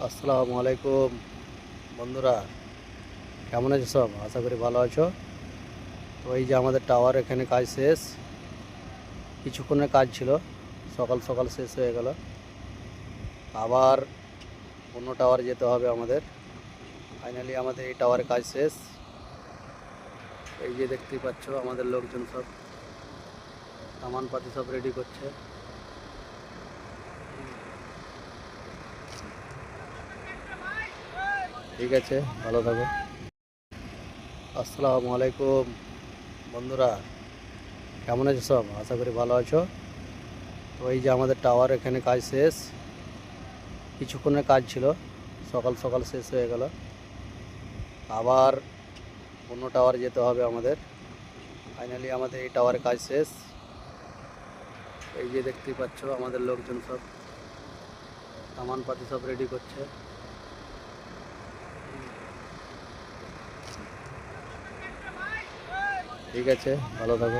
আসসালামু আলাইকুম বন্ধুরা, কেমন আছো সব? আশা করি ভালো আছো। তো এই যে আমাদের টাওয়ার এখানে কাজ শেষ, কিছুক্ষণের কাজ ছিল, সকাল সকাল শেষ হয়ে গেল। আবার অন্য টাওয়ারে যেতে হবে আমাদের। ফাইনালি আমাদের এই টাওয়ারে কাজ শেষ। এই যে দেখতেই পাচ্ছ আমাদের লোকজন সব সামানপাতি সব রেডি করছে। ঠিক আছে, ভালো থাকো। আসসালামু আলাইকুম বন্ধুরা, কেমন আছো সব? আশা করি ভালো আছো। তো এই যে আমাদের টাওয়ার এখানে কাজ শেষ, কিছুক্ষণের কাজ ছিল, সকাল সকাল শেষ হয়ে গেল। আবার অন্য টাওয়ারে যেতে হবে আমাদের। ফাইনালি আমাদের এই টাওয়ারে কাজ শেষ। এই যে দেখতেই পাচ্ছ আমাদের লোকজন সব সামানপাতি সব রেডি করছে। ঠিক আছে, ভালো থাকো।